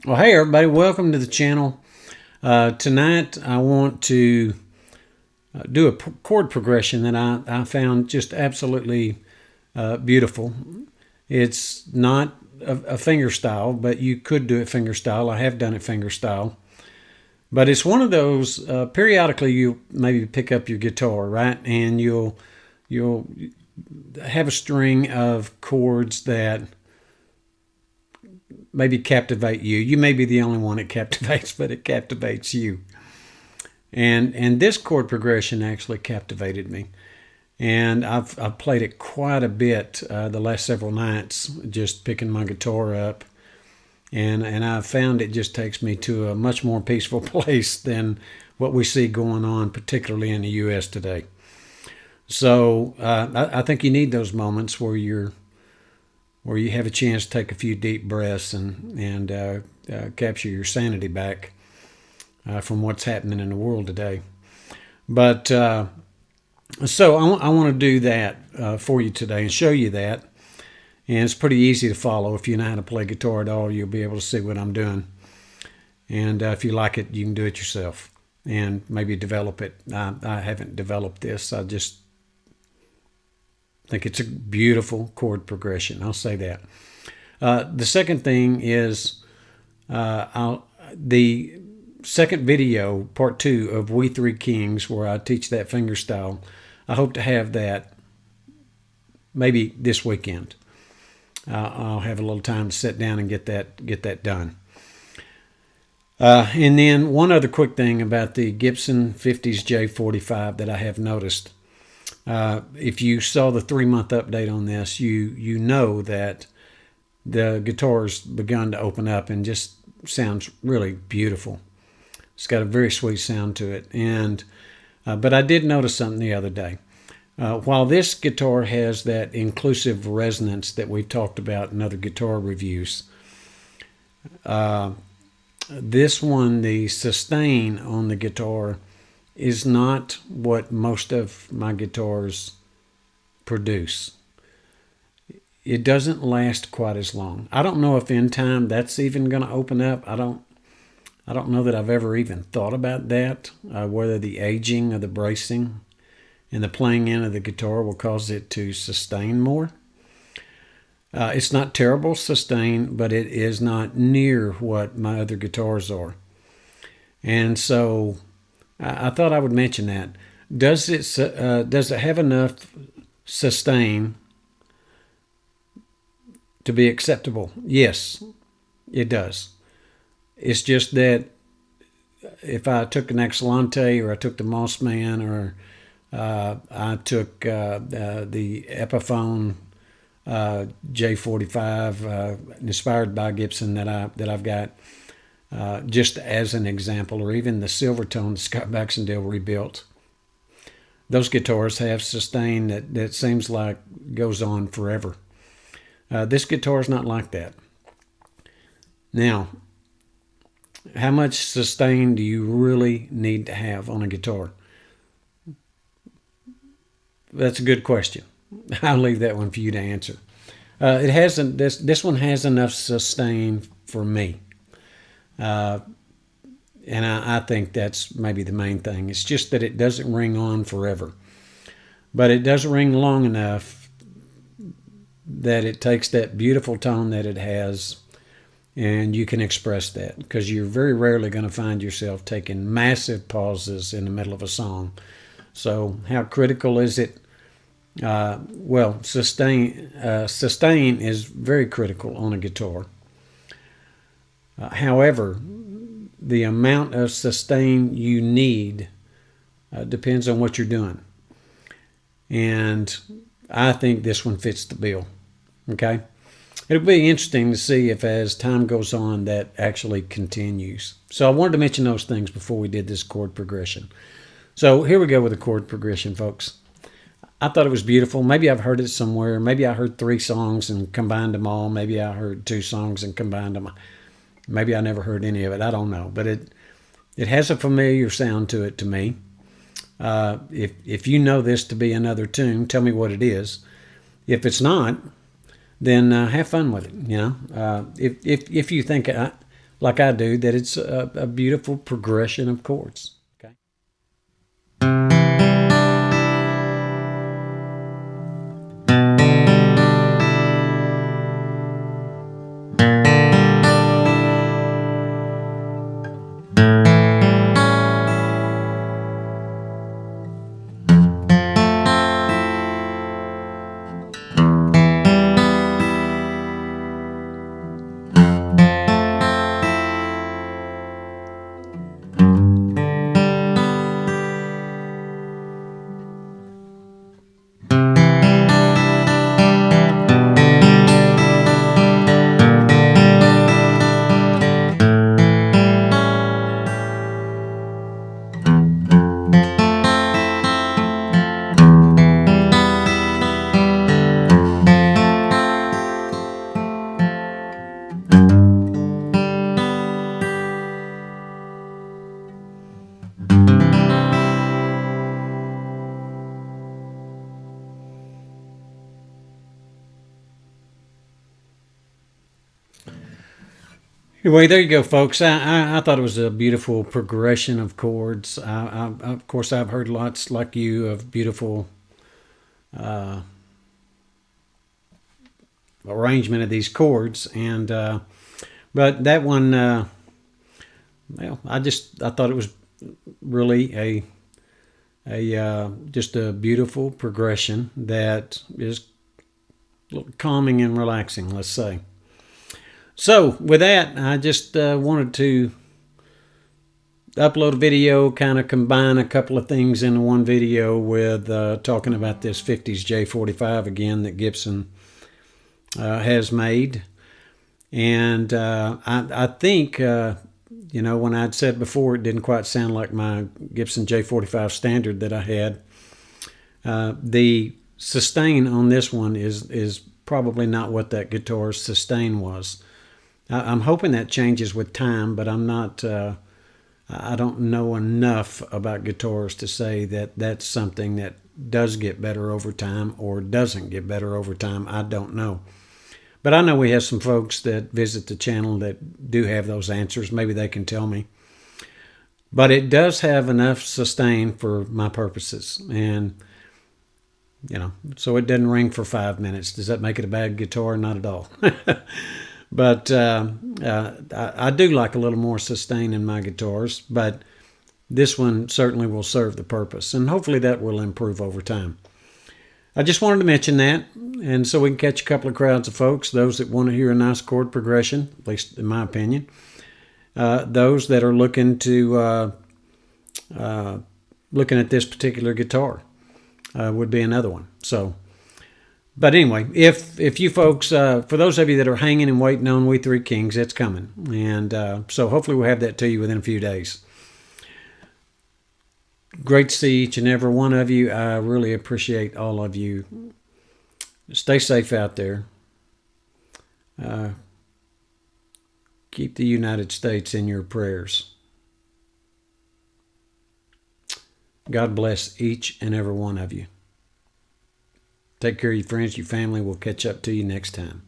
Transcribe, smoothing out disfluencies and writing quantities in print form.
Well, hey everybody, welcome to the channel. Tonight I want to do a chord progression that I found just absolutely beautiful. It's not a finger style, but you could do it finger style. I have done it finger style. But it's one of those, periodically you maybe pick up your guitar, right? And you'll have a string of chords that maybe captivate you. You may be the only one it captivates, but it captivates you. And this chord progression actually captivated me. And I've played it quite a bit the last several nights, just picking my guitar up. And I've found it just takes me to a much more peaceful place than what we see going on, particularly in the U.S. today. So I think you need those moments where you have a chance to take a few deep breaths and capture your sanity back from what's happening in the world today. But so I want to do that for you today and show you that. And it's pretty easy to follow. If you know how to play guitar at all, you'll be able to see what I'm doing. And if you like it, you can do it yourself and maybe develop it. I haven't developed this. I just think it's a beautiful chord progression. I'll say that. The second thing is the second video, part 2 of We Three Kings, where I teach that finger style. I hope to have that maybe this weekend. I'll have a little time to sit down and get that done. And then one other quick thing about the Gibson 50's J-45 that I have noticed. If you saw the 3-month update on this, you know that the guitar's begun to open up and just sounds really beautiful. It's got a very sweet sound to it. And but I did notice something the other day. While this guitar has that inclusive resonance that we've talked about in other guitar reviews, this one, the sustain on the guitar, is not what most of my guitars produce. It doesn't last quite as long. I don't know if in time that's even going to open up. I don't know that I've ever even thought about that, whether the aging of the bracing and the playing in of the guitar will cause it to sustain more. It's not terrible sustain, but it is not near what my other guitars are. And so I thought I would mention that. Does it have enough sustain to be acceptable? Yes, it does. It's just that if I took an Excellente or I took the Mossman or I took the Epiphone J-45 inspired by Gibson that I've got, just as an example, or even the Silvertone that Scott Baxendale rebuilt. Those guitars have sustain that seems like goes on forever. This guitar is not like that. Now, how much sustain do you really need to have on a guitar? That's a good question. I'll leave that one for you to answer. It hasn't. This one has enough sustain for me. And I think that's maybe the main thing. It's just that it doesn't ring on forever. But it does ring long enough that it takes that beautiful tone that it has, and you can express that, because you're very rarely going to find yourself taking massive pauses in the middle of a song. So how critical is it? Well, sustain is very critical on a guitar. However, the amount of sustain you need depends on what you're doing. And I think this one fits the bill. Okay? It'll be interesting to see if as time goes on that actually continues. So I wanted to mention those things before we did this chord progression. So here we go with the chord progression, folks. I thought it was beautiful. Maybe I've heard it somewhere. Maybe I heard 3 songs and combined them all. Maybe I heard 2 songs and combined them. Maybe I never heard any of it. I don't know. But it has a familiar sound to it to me. If you know this to be another tune, tell me what it is. If it's not, then have fun with it. You know, if you think like I do, that it's a beautiful progression of chords. Okay. Anyway, there you go, folks. I thought it was a beautiful progression of chords. Of course, I've heard lots like you of beautiful arrangement of these chords, and but that one, well, I thought it was really a just a beautiful progression that is calming and relaxing, let's say. So with that, I just wanted to upload a video, kind of combine a couple of things into one video with talking about this 50's J-45 again that Gibson has made. And I think, you know, when I'd said before it didn't quite sound like my Gibson J-45 standard that I had, the sustain on this one is probably not what that guitar's sustain was. I'm hoping that changes with time, but I'm not, I don't know enough about guitars to say that that's something that does get better over time or doesn't get better over time. I don't know. But I know we have some folks that visit the channel that do have those answers. Maybe they can tell me. But it does have enough sustain for my purposes. And, you know, so it doesn't ring for 5 minutes. Does that make it a bad guitar? Not at all. But I do like a little more sustain in my guitars, but this one certainly will serve the purpose, and hopefully that will improve over time. I just wanted to mention that, and so we can catch a couple of crowds of folks, those that want to hear a nice chord progression, at least in my opinion, those that are looking to looking at this particular guitar would be another one. So. But anyway, if you folks, for those of you that are hanging and waiting on We Three Kings, it's coming. And so hopefully we'll have that to you within a few days. Great to see each and every one of you. I really appreciate all of you. Stay safe out there. Keep the United States in your prayers. God bless each and every one of you. Take care of your friends, your family. We'll catch up to you next time.